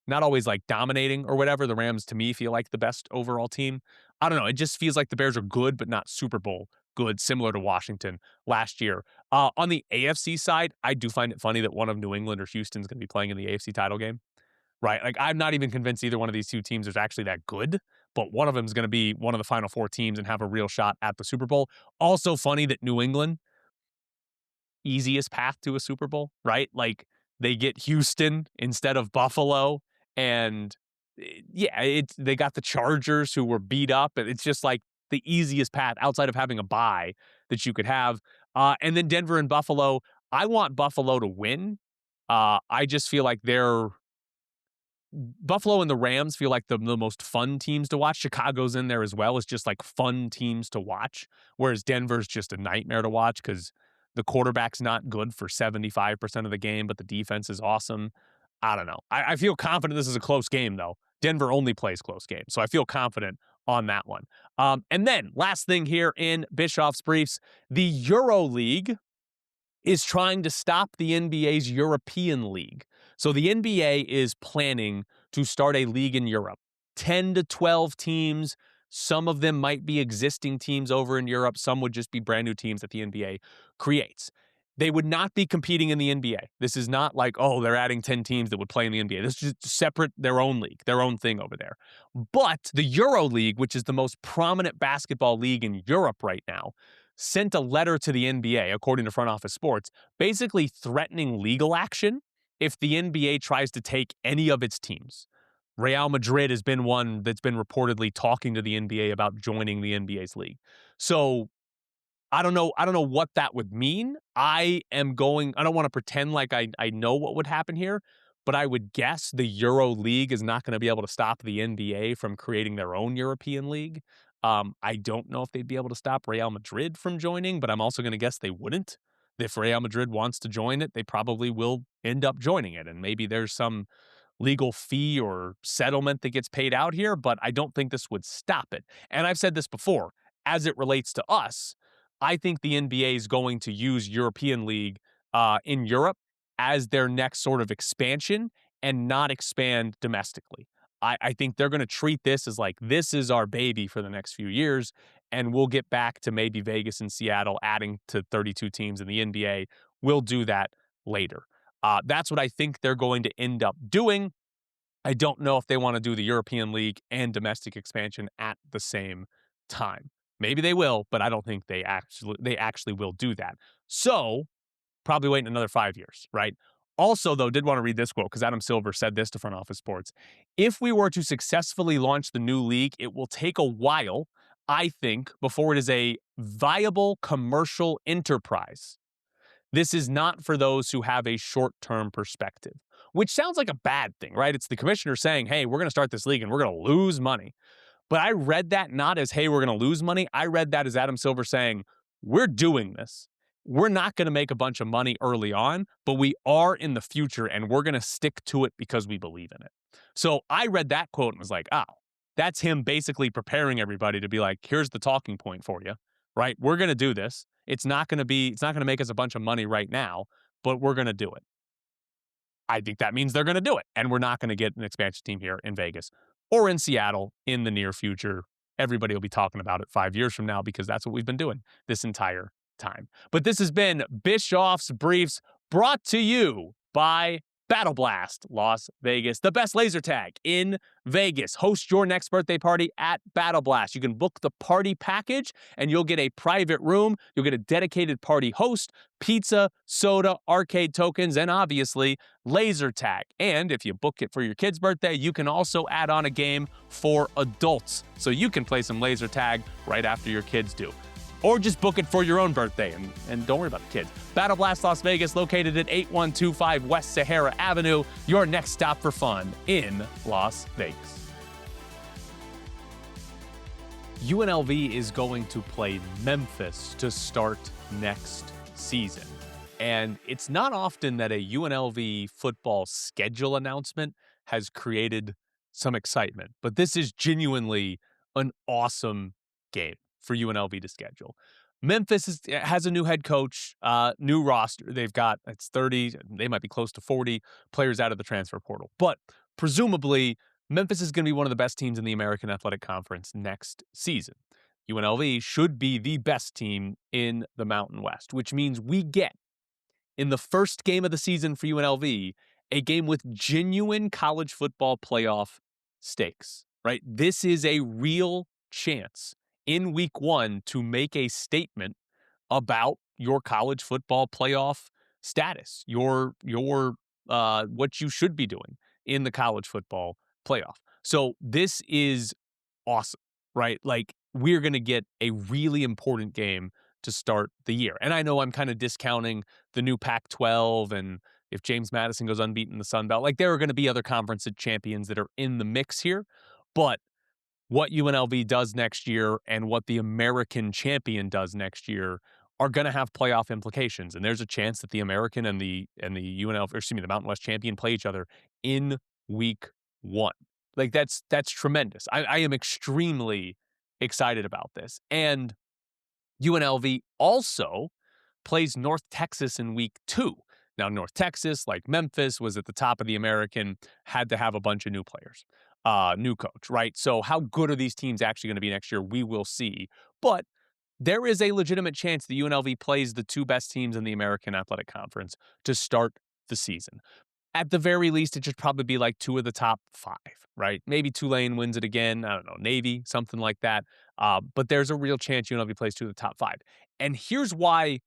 Speaker 1: not always dominating or whatever, the Rams to me feel like the best overall team. I don't know. It just feels like the Bears are good, but not Super Bowl good, similar to Washington last year. On the AFC side, I do find it funny that one of New England or Houston's going to be playing in the AFC title game, right? I'm not even convinced either one of these two teams is actually that good, but one of them is going to be one of the Final Four teams and have a real shot at the Super Bowl. Also funny that New England, easiest path to a Super Bowl, right? they get Houston instead of Buffalo. And they got the Chargers who were beat up. And it's just like the easiest path outside of having a bye that you could have. And then Denver and Buffalo. I want Buffalo to win. I just feel like Buffalo and the Rams feel like the most fun teams to watch. Chicago's in there as well. It's just like fun teams to watch, whereas Denver's just a nightmare to watch because the quarterback's not good for 75% of the game, but the defense is awesome. I don't know. I feel confident this is a close game, though. Denver only plays close games, so I feel confident on that one. And then last thing here in Bischoff's briefs, the Euro League is trying to stop the NBA's European League. So the NBA is planning to start a league in Europe. 10 to 12 teams. Some of them might be existing teams over in Europe. Some would just be brand new teams that the NBA creates. They would not be competing in the NBA. This is not like, oh, they're adding 10 teams that would play in the NBA. This is just separate, their own league, their own thing over there. But the Euro League, which is the most prominent basketball league in Europe right now, sent a letter to the NBA, according to Front Office Sports, basically threatening legal action if the NBA tries to take any of its teams. Real Madrid has been one that's been reportedly talking to the NBA about joining the NBA's league. So I don't know what that would mean. I don't want to pretend like I know what would happen here, but I would guess the Euro League is not going to be able to stop the NBA from creating their own European league. I don't know if they'd be able to stop Real Madrid from joining, but I'm also going to guess they wouldn't. If Real Madrid wants to join it, they probably will end up joining it. And maybe there's some legal fee or settlement that gets paid out here, but I don't think this would stop it. And I've said this before, as it relates to us, I think the NBA is going to use European League in Europe as their next sort of expansion and not expand domestically. I think they're going to treat this as like, this is our baby for the next few years, and we'll get back to maybe Vegas and Seattle adding to 32 teams in the NBA. We'll do that later. That's what I think they're going to end up doing. I don't know if they want to do the European League and domestic expansion at the same time. Maybe they will, but I don't think they actually will do that. So probably waiting another 5 years, right? Also, though, did want to read this quote because Adam Silver said this to Front Office Sports. If we were to successfully launch the new league, it will take a while, I think, before it is a viable commercial enterprise. This is not for those who have a short-term perspective, which sounds like a bad thing, right? It's the commissioner saying, hey, we're going to start this league and we're going to lose money. But I read that not as, hey, we're going to lose money. I read that as Adam Silver saying, we're doing this. We're not going to make a bunch of money early on, but we are in the future and we're going to stick to it because we believe in it. So I read that quote and was like, oh, that's him basically preparing everybody to be like, here's the talking point for you, right? We're going to do this. It's not going to make us a bunch of money right now, but we're going to do it. I think that means they're going to do it. And we're not going to get an expansion team here in Vegas or in Seattle in the near future. Everybody will be talking about it 5 years from now because that's what we've been doing this entire time. But this has been Bischoff's Briefs, brought to you by Battle Blast Las Vegas, the best laser tag in Vegas. Host your next birthday party at Battle Blast. You can book the party package and you'll get a private room. You'll get a dedicated party host, pizza, soda, arcade tokens, and obviously laser tag. And if you book it for your kid's birthday, you can also add on a game for adults so you can play some laser tag right after your kids do. Or just book it for your own birthday and don't worry about the kids. Battle Blast Las Vegas, located at 8125 West Sahara Avenue, your next stop for fun in Las Vegas. UNLV is going to play Memphis to start next season. And it's not often that a UNLV football schedule announcement has created some excitement, but this is genuinely an awesome game for UNLV to schedule. Memphis has a new head coach, new roster. They've got, it's 30, they might be close to 40 players out of the transfer portal. But presumably, Memphis is going to be one of the best teams in the American Athletic Conference next season. UNLV should be the best team in the Mountain West, which means we get, in the first game of the season for UNLV, a game with genuine college football playoff stakes, right? This is a real chance in week one to make a statement about your college football playoff status, your what you should be doing in the college football playoff. So this is awesome, right? Like, we're going to get a really important game to start the year. And I know I'm kind of discounting the new Pac-12, and if James Madison goes unbeaten in the Sun Belt, like, there are going to be other conference champions that are in the mix here. But what UNLV does next year and what the American champion does next year are going to have playoff implications. And there's a chance that the American and the UNLV, or excuse me, the Mountain West champion play each other in week 1. Like, that's tremendous. I am extremely excited about this. And UNLV also plays North Texas in week 2. Now, North Texas, like Memphis, was at the top of the American, had to have a bunch of new players, new coach, right? So how good are these teams actually going to be next year? We will see. But there is a legitimate chance the UNLV plays the 2 best teams in the American Athletic Conference to start the season. At the very least, it should probably be like 2 of the top 5, right? Maybe Tulane wins it again. I don't know, Navy, something like that. But there's a real chance UNLV plays 2 of the top 5. And here's why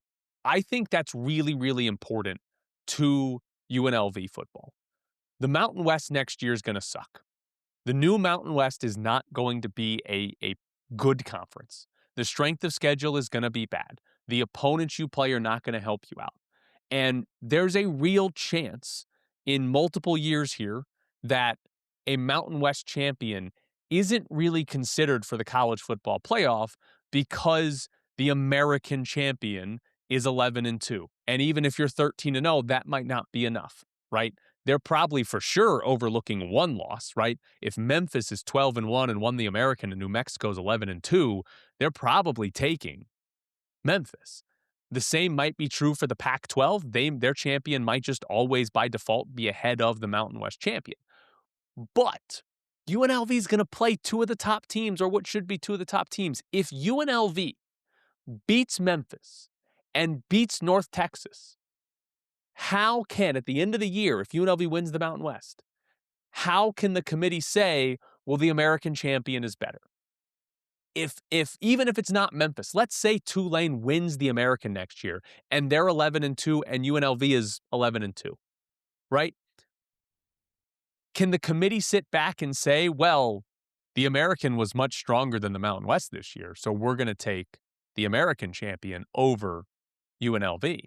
Speaker 1: I think that's really, really important to UNLV football. The Mountain West next year is going to suck. The new Mountain West is not going to be a good conference. The strength of schedule is going to be bad. The opponents you play are not going to help you out. And there's a real chance in multiple years here that a Mountain West champion isn't really considered for the college football playoff because the American champion is 11-2. And even if you're 13-0, that might not be enough, right? They're probably for sure overlooking one loss, right? If Memphis is 12-1 and won the American and New Mexico's 11-2, they're probably taking Memphis. The same might be true for the Pac-12. Their champion might just always by default be ahead of the Mountain West champion. But UNLV is going to play 2 of the top teams, or what should be 2 of the top teams. If UNLV beats Memphis and beats North Texas, how can, at the end of the year, if UNLV wins the Mountain West, how can the committee say, well, the American champion is better? If even if it's not Memphis, let's say Tulane wins the American next year and they're 11-2 and UNLV is 11-2, right? Can the committee sit back and say, well, the American was much stronger than the Mountain West this year, so we're going to take the American champion over UNLV?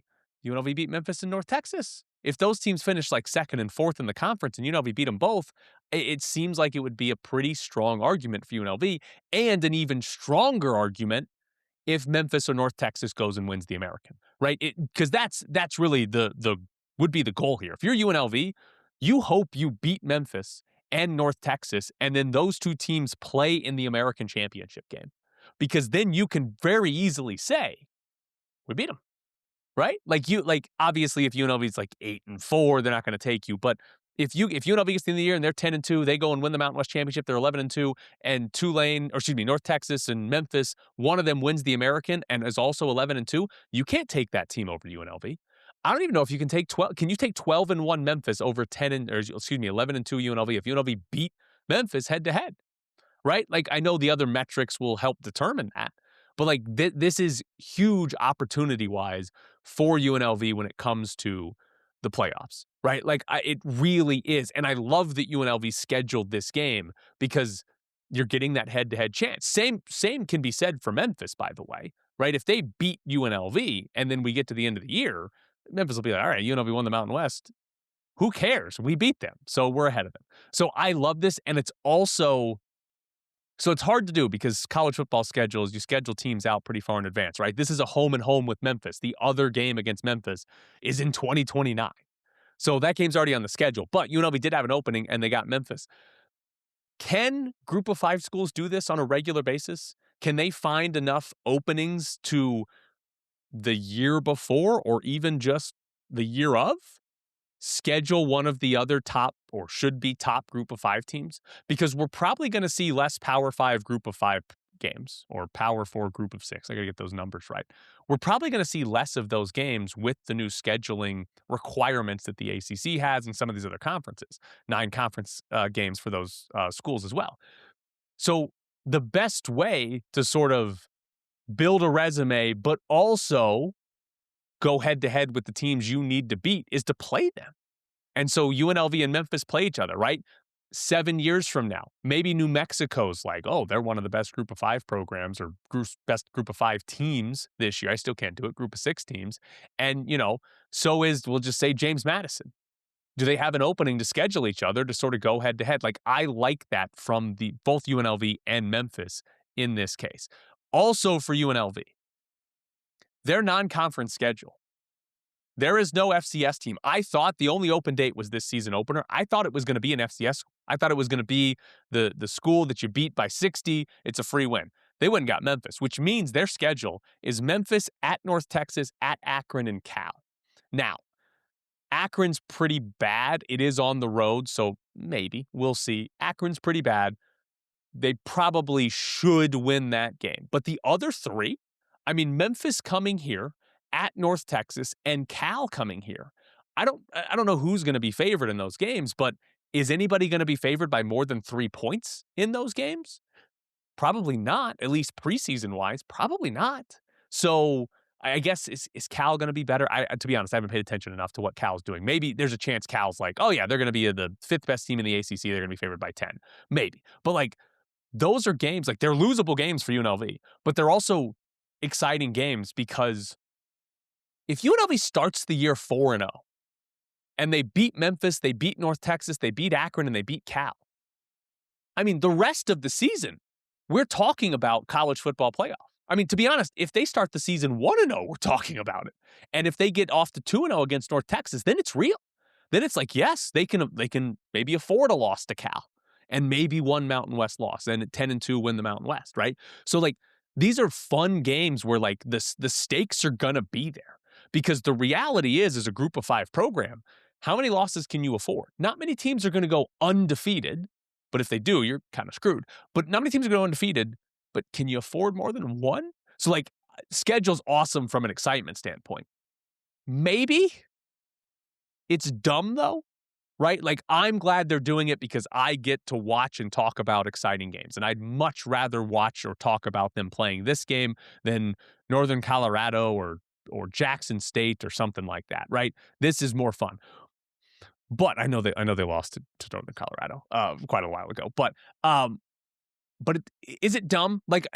Speaker 1: UNLV beat Memphis and North Texas. If those teams finish like 2nd and 4th in the conference and UNLV beat them both, it seems like it would be a pretty strong argument for UNLV, and an even stronger argument if Memphis or North Texas goes and wins the American, right? Because that's really would be the goal here. If you're UNLV, you hope you beat Memphis and North Texas, and then those 2 teams play in the American championship game, because then you can very easily say, we beat them. Right? Like obviously if UNLV is like 8-4, they're not going to take you. But if UNLV gets to the end of the year and they're 10-2, they go and win the Mountain West Championship, they're 11-2, and North Texas and Memphis, one of them wins the American and is also 11-2, you can't take that team over UNLV. I don't even know if you can take 12. Can you take 12-1 Memphis over 11-2 UNLV if UNLV beat Memphis head to head? Right? Like, I know the other metrics will help determine that. But like this is huge opportunity-wise for UNLV when it comes to the playoffs, right? Like it really is. And I love that UNLV scheduled this game because you're getting that head-to-head chance. Same can be said for Memphis, by the way, right? If they beat UNLV and then we get to the end of the year, Memphis will be like, all right, UNLV won the Mountain West. Who cares? We beat them. So we're ahead of them. So I love this. And it's also... So it's hard to do because college football schedules, you schedule teams out pretty far in advance, right? This is a home and home with Memphis. The other game against Memphis is in 2029. So that game's already on the schedule. But UNLV did have an opening and they got Memphis. Can Group of 5 schools do this on a regular basis? Can they find enough openings to the year before or even just the year of schedule one of the other top or should be top Group of 5 teams? Because we're probably going to see less Power 5 Group of 5 games or Power 4 Group of 6. I got to get those numbers right. We're probably going to see less of those games with the new scheduling requirements that the ACC has and some of these other conferences. 9 conference games for those schools as well. So the best way to sort of build a resume, but also go head to head with the teams you need to beat is to play them. And so UNLV and Memphis play each other, right? 7 years from now, maybe New Mexico's like, oh, they're one of the best group of 5 programs or best group of 5 teams this year. I still can't do it, group of 6 teams. And, so is, we'll just say, James Madison. Do they have an opening to schedule each other to sort of go head to head? Like, I like that from both UNLV and Memphis in this case. Also for UNLV, their non-conference schedule. There is no FCS team. I thought the only open date was this season opener. I thought it was going to be an FCS. I thought it was going to be the school that you beat by 60. It's a free win. They went and got Memphis, which means their schedule is Memphis, at North Texas, at Akron, and Cal. Now, Akron's pretty bad. It is on the road, so maybe. We'll see. Akron's pretty bad. They probably should win that game. But the other 3, I mean, Memphis coming here, at North Texas, and Cal coming here. I don't know who's going to be favored in those games, but is anybody going to be favored by more than 3 points in those games? Probably not, at least preseason-wise. Probably not. So I guess, is Cal going to be better? To be honest, I haven't paid attention enough to what Cal's doing. Maybe there's a chance Cal's like, oh yeah, they're going to be the 5th best team in the ACC. They're going to be favored by 10. Maybe. But like, those are games, like they're losable games for UNLV, but they're also exciting games because if UNLV starts the year 4-0 and they beat Memphis, they beat North Texas, they beat Akron, and they beat Cal, I mean, the rest of the season, we're talking about college football playoff. I mean, to be honest, if they start the season 1-0, we're talking about it. And if they get off to 2-0 against North Texas, then it's real. Then it's like, yes, they can maybe afford a loss to Cal and maybe one Mountain West loss, and at 10-2 win the Mountain West, right? So like, these are fun games where like the stakes are gonna be there. Because the reality is, as a group of 5 program, how many losses can you afford? Not many teams are going to go undefeated, but if they do, you're kind of screwed. But not many teams are going to go undefeated, but can you afford more than 1? So, like, schedule's awesome from an excitement standpoint. Maybe it's dumb, though, right? Like, I'm glad they're doing it because I get to watch and talk about exciting games. And I'd much rather watch or talk about them playing this game than Northern Colorado or Jackson State or something like that, right? This is more fun. But I know they lost to Northern Colorado quite a while ago. But is it dumb? Like,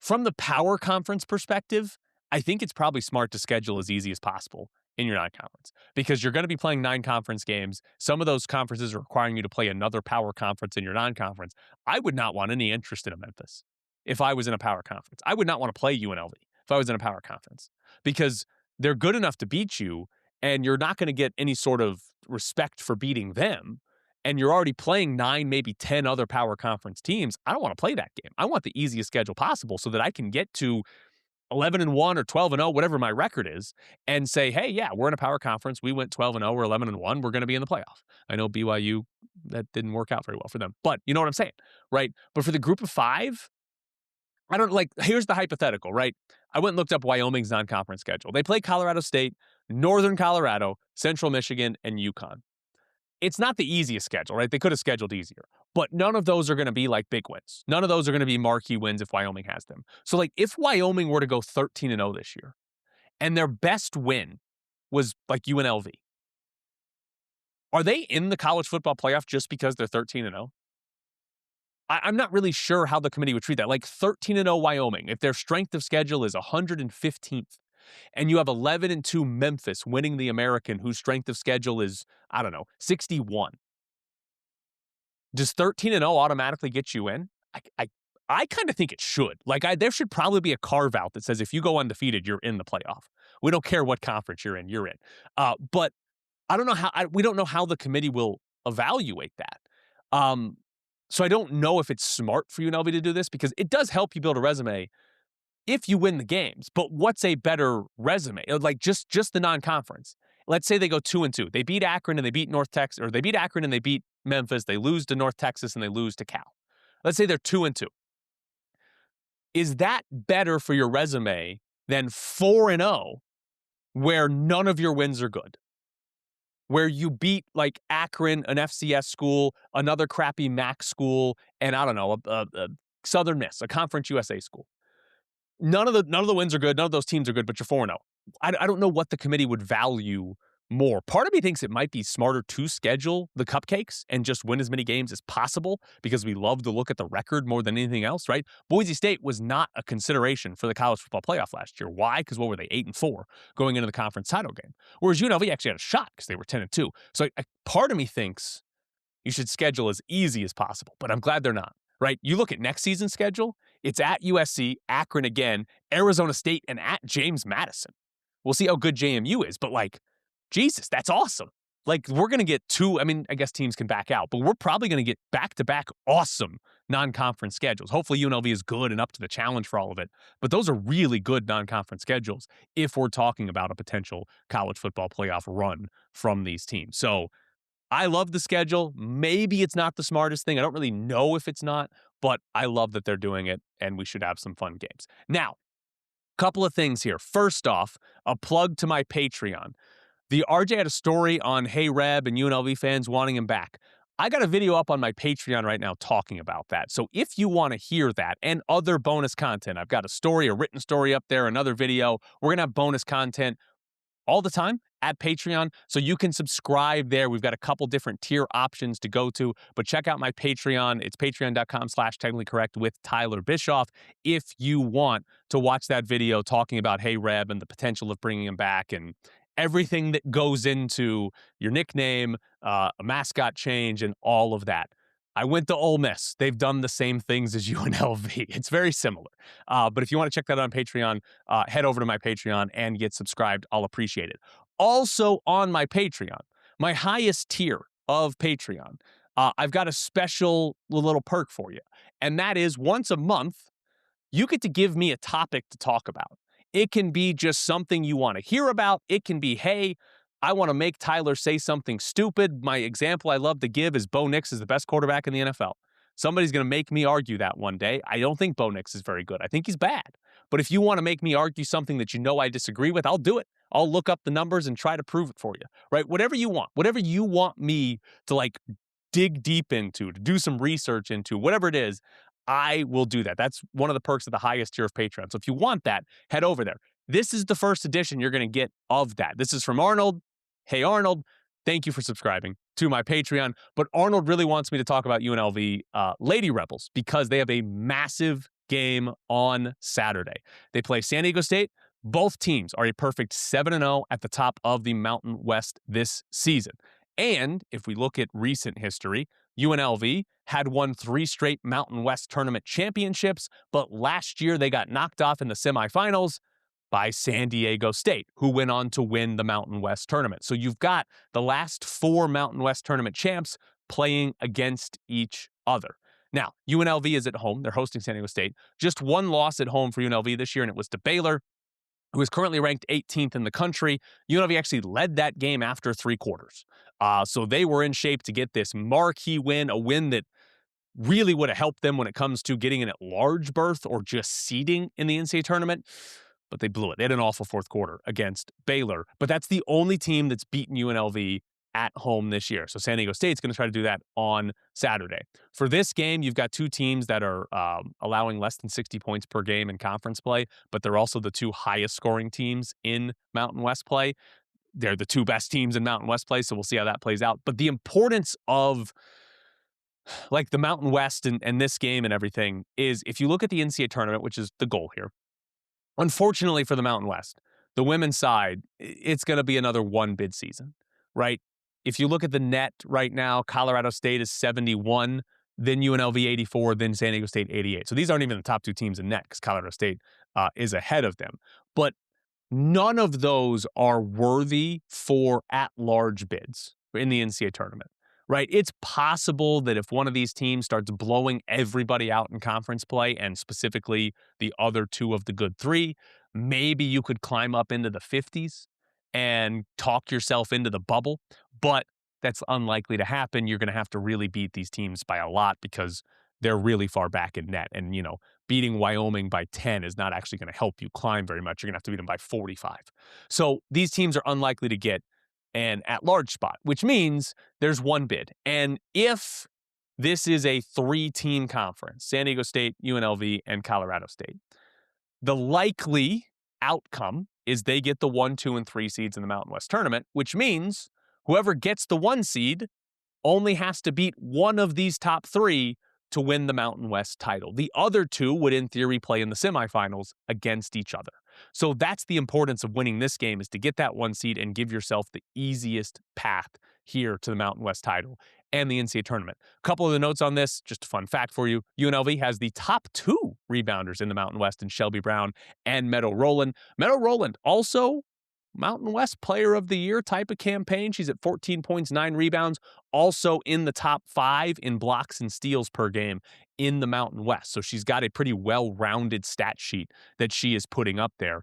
Speaker 1: from the power conference perspective, I think it's probably smart to schedule as easy as possible in your non-conference because you're going to be playing 9 conference games. Some of those conferences are requiring you to play another power conference in your non-conference. I would not want any interest in a Memphis if I was in a power conference. I would not want to play UNLV if I was in a power conference because they're good enough to beat you and you're not going to get any sort of respect for beating them. And you're already playing 9, maybe 10 other power conference teams. I don't want to play that game. I want the easiest schedule possible so that I can get to 11-1 or 12-0, whatever my record is, and say, hey, yeah, we're in a power conference. We went 12-0, we're 11-1. We're going to be in the playoff. I know BYU, that didn't work out very well for them, but you know what I'm saying, right? But for the group of 5, I don't like, here's the hypothetical, right? I went and looked up Wyoming's non-conference schedule. They play Colorado State, Northern Colorado, Central Michigan, and UConn. It's not the easiest schedule, right? They could have scheduled easier, but none of those are going to be like big wins. None of those are going to be marquee wins if Wyoming has them. So like if Wyoming were to go 13-0 this year and their best win was like UNLV, are they in the college football playoff just because they're 13-0? I'm not really sure how the committee would treat that. Like 13-0 Wyoming, if their strength of schedule is 115th, and you have 11-2 Memphis winning the American, whose strength of schedule is, 61. Does 13-0 automatically get you in? I kind of think it should. Like, there should probably be a carve out that says if you go undefeated, you're in the playoff. We don't care what conference you're in. But I don't know how. We don't know how the committee will evaluate that. So I don't know if it's smart for UNLV to do this because it does help you build a resume if you win the games. But what's a better resume? Like just the non-conference. Let's say they go 2-2. They beat Akron and they beat North Texas, or they beat Akron and they beat Memphis. They lose to North Texas and they lose to Cal. Let's say they're 2-2. Is that better for your resume than 4-0, where none of your wins are good? Where you beat like Akron, an FCS school, another crappy MAC school, and a Southern Miss, a Conference USA school. None of the wins are good. None of those teams are good, but you're 4-0. I don't know what the committee would value more. Part of me thinks it might be smarter to schedule the cupcakes and just win as many games as possible because we love to look at the record more than anything else, right? Boise State was not a consideration for the college football playoff last year. Why? Because what were they, 8-4 going into the conference title game? Whereas UNLV actually had a shot because they were 10-2. So part of me thinks you should schedule as easy as possible, but I'm glad they're not, right? You look at next season's schedule, it's at USC, Akron again, Arizona State, and at James Madison. We'll see how good JMU is, but Jesus, that's awesome. We're going to get two, I guess teams can back out, but we're probably going to get back-to-back awesome non-conference schedules. Hopefully UNLV is good and up to the challenge for all of it, but those are really good non-conference schedules if we're talking about a potential college football playoff run from these teams. So I love the schedule. Maybe it's not the smartest thing. I don't really know if it's not, but I love that they're doing it, and we should have some fun games. Now, couple of things here. First off, a plug to my Patreon. The RJ had a story on Hey Reb and UNLV fans wanting him back. I got a video up on my Patreon right now talking about that. So if you want to hear that and other bonus content, I've got a story, a written story up there, another video. We're going to have bonus content all the time at Patreon, so you can subscribe there. We've got a couple different tier options to go to, but check out my Patreon. It's patreon.com/technicallycorrect with Tyler Bischoff if you want to watch that video talking about Hey Reb and the potential of bringing him back and everything that goes into your nickname, a mascot change, and all of that. I went to Ole Miss. They've done the same things as UNLV. It's very similar. But if you want to check that out on Patreon, head over to my Patreon and get subscribed. I'll appreciate it. Also on my Patreon, my highest tier of Patreon, I've got a special little perk for you. And that is once a month, you get to give me a topic to talk about. It can be just something you want to hear about. It can be, hey, I want to make Tyler say something stupid. My example I love to give is Bo Nix is the best quarterback in the NFL. Somebody's going to make me argue that one day. I don't think Bo Nix is very good. I think he's bad. But if you want to make me argue something that you know I disagree with, I'll do it. I'll look up the numbers and try to prove it for you, right? Whatever you want me to dig deep into, to do some research into, whatever it is, I will do that. That's one of the perks of the highest tier of Patreon. So if you want that, head over there. This is the first edition you're going to get of that. This is from Arnold. Hey, Arnold, thank you for subscribing to my Patreon. But Arnold really wants me to talk about UNLV Lady Rebels because they have a massive game on Saturday. They play San Diego State. Both teams are a perfect 7-0 at the top of the Mountain West this season. And if we look at recent history, UNLV had won 3 straight Mountain West tournament championships, but last year they got knocked off in the semifinals by San Diego State, who went on to win the Mountain West tournament. So you've got the last 4 Mountain West tournament champs playing against each other. Now, UNLV is at home. They're hosting San Diego State. Just one loss at home for UNLV this year, and it was to Baylor, who is currently ranked 18th in the country. UNLV actually led that game after 3 quarters. So they were in shape to get this marquee win, a win that really would have helped them when it comes to getting an at-large berth or just seeding in the NCAA tournament. But they blew it. They had an awful 4th quarter against Baylor. But that's the only team that's beaten UNLV at home this year. So San Diego State's going to try to do that on Saturday. For this game, you've got 2 teams that are allowing less than 60 points per game in conference play, but they're also the 2 highest scoring teams in Mountain West play. They're the 2 best teams in Mountain West play, so we'll see how that plays out. But the importance of the Mountain West and this game and everything is if you look at the NCAA tournament, which is the goal here, unfortunately for the Mountain West, the women's side, it's going to be another 1 bid season, right? If you look at the net right now, Colorado State is 71, then UNLV 84, then San Diego State 88. So these aren't even the top 2 teams in net because Colorado State is ahead of them. But none of those are worthy for at-large bids in the NCAA tournament, right? It's possible that if one of these teams starts blowing everybody out in conference play, and specifically the other 2 of the good 3, maybe you could climb up into the 50s and talk yourself into the bubble, but that's unlikely to happen. You're going to have to really beat these teams by a lot because they're really far back in net. And, beating Wyoming by 10 is not actually going to help you climb very much. You're going to have to beat them by 45. So these teams are unlikely to get an at-large spot, which means there's 1 bid. And if this is a 3-team conference, San Diego State, UNLV, and Colorado State, the likely outcome is they get the 1, 2, and 3 seeds in the Mountain West tournament, which means whoever gets the 1 seed only has to beat one of these top 3 to win the Mountain West title. The other 2 would, in theory, play in the semifinals against each other. So that's the importance of winning this game, is to get that 1 seed and give yourself the easiest path here to the Mountain West title and the NCAA tournament. A couple of the notes on this, just a fun fact for you. UNLV has the top 2 rebounders in the Mountain West in Shelby Brown and Meadow Rowland. Meadow Rowland also Mountain West Player of the Year type of campaign. She's at 14 points, 9 rebounds, also in the top 5 in blocks and steals per game in the Mountain West. So she's got a pretty well-rounded stat sheet that she is putting up there.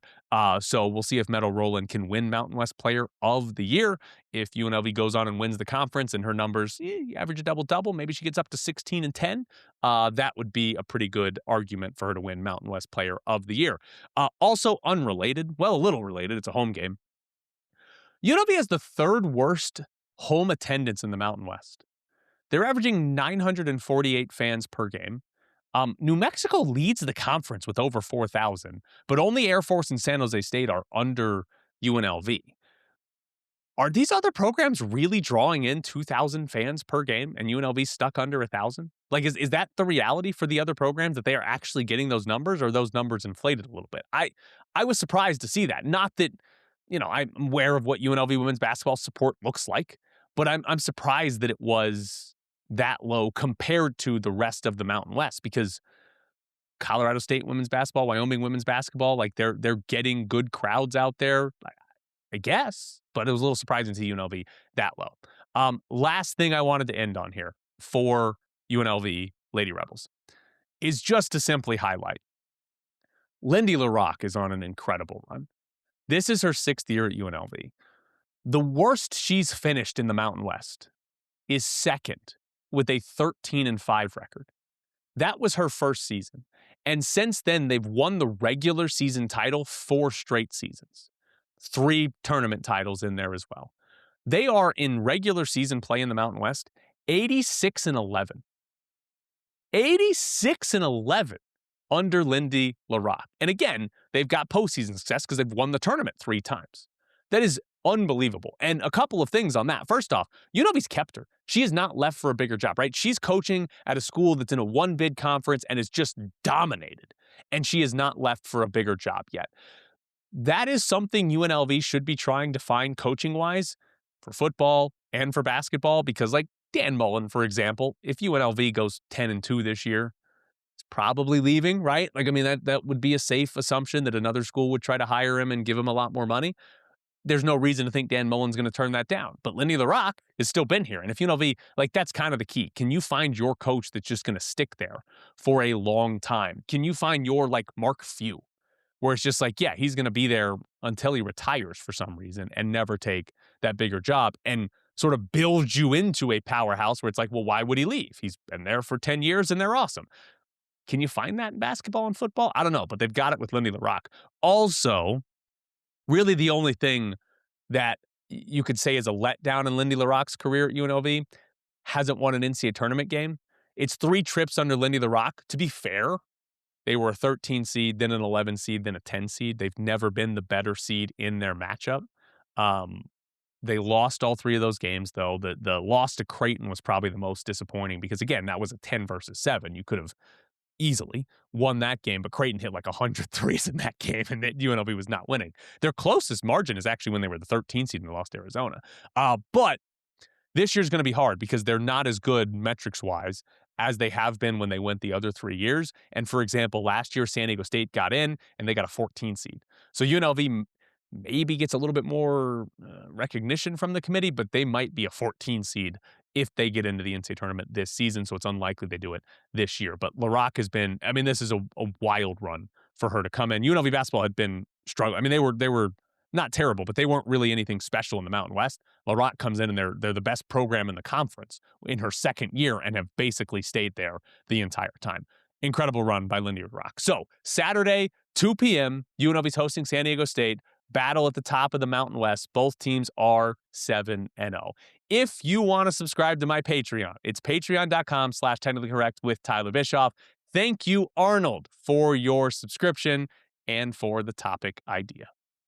Speaker 1: So we'll see if Meadow Rowland can win Mountain West Player of the Year. If UNLV goes on and wins the conference and her numbers average a double-double, maybe she gets up to 16 and 10. That would be a pretty good argument for her to win Mountain West Player of the Year. Also unrelated, well, a little related, it's a home game. UNLV has the 3rd worst home attendance in the Mountain West. They're averaging 948 fans per game. New Mexico leads the conference with over 4,000, but only Air Force and San Jose State are under UNLV. Are these other programs really drawing in 2,000 fans per game and UNLV stuck under 1,000? Like, is that the reality for the other programs, that they are actually getting those numbers, or are those numbers inflated a little bit? I was surprised to see that. Not that, I'm aware of what UNLV women's basketball support looks like, but I'm surprised that it was that low compared to the rest of the Mountain West, because Colorado State women's basketball, Wyoming women's basketball, like they're getting good crowds out there, I guess, but it was a little surprising to see UNLV that low. Last thing I wanted to end on here for UNLV Lady Rebels is just to simply highlight Lindy LaRocque is on an incredible run. This is her 6th year at UNLV. The worst she's finished in the Mountain West is 2nd with a 13-5 record. That was her first season. And since then, they've won the regular season title 4 straight seasons. 3 tournament titles in there as well. They are in regular season play in the Mountain West, 86-11. 86-11 under Lindy LaRocque. And again, they've got postseason success because they've won the tournament 3 times. That is unbelievable. And a couple of things on that. First off, UNLV's kept her. She is not left for a bigger job, right? She's coaching at a school that's in a 1-bid conference and is just dominated. And she is not left for a bigger job yet. That is something UNLV should be trying to find coaching-wise for football and for basketball, because like Dan Mullen, for example, if UNLV goes 10-2 this year, it's probably leaving, right? Like, I mean, that would be a safe assumption that another school would try to hire him and give him a lot more money. There's no reason to think Dan Mullen's going to turn that down. But Lindy LaRocque has still been here. And if UNLV, like, that's kind of the key. Can you find your coach that's just going to stick there for a long time? Can you find your, like, Mark Few, where it's just like, yeah, he's going to be there until he retires for some reason and never take that bigger job, and sort of build you into a powerhouse where it's like, well, why would he leave? He's been there for 10 years and they're awesome. Can you find that in basketball and football? I don't know, but they've got it with Lindy LaRocque. Also, really the only thing that you could say is a letdown in Lindy LaRocque's career at UNLV, hasn't won an NCAA tournament game. It's 3 trips under Lindy LaRocque. To be fair, they were a 13 seed, then an 11 seed, then a 10 seed. They've never been the better seed in their matchup. They lost all 3 of those games, though. The loss to Creighton was probably the most disappointing because, again, that was a 10 versus 7. You could have easily won that game, but Creighton hit like 100 threes in that game, and UNLV was not winning. Their closest margin is actually when they were the 13 seed and they lost to Arizona. But this year's going to be hard because they're not as good metrics-wise as they have been when they went the other 3 years. And for example, last year, San Diego State got in and they got a 14 seed. So UNLV maybe gets a little bit more recognition from the committee, but they might be a 14 seed if they get into the NCAA tournament this season. So it's unlikely they do it this year. But LaRocque has been, I mean, this is a wild run for her to come in. UNLV basketball had been struggling. I mean, they were not terrible, but they weren't really anything special in the Mountain West. LaRocque comes in and they're the best program in the conference in her 2nd year and have basically stayed there the entire time. Incredible run by Lindy LaRocque. So Saturday, 2 p.m., UNLV's hosting San Diego State. Battle at the top of the Mountain West. Both teams are 7-0. If you want to subscribe to my Patreon, it's patreon.com/technicallycorrect with Tyler Bischoff. Thank you, Arnold, for your subscription and for the topic idea.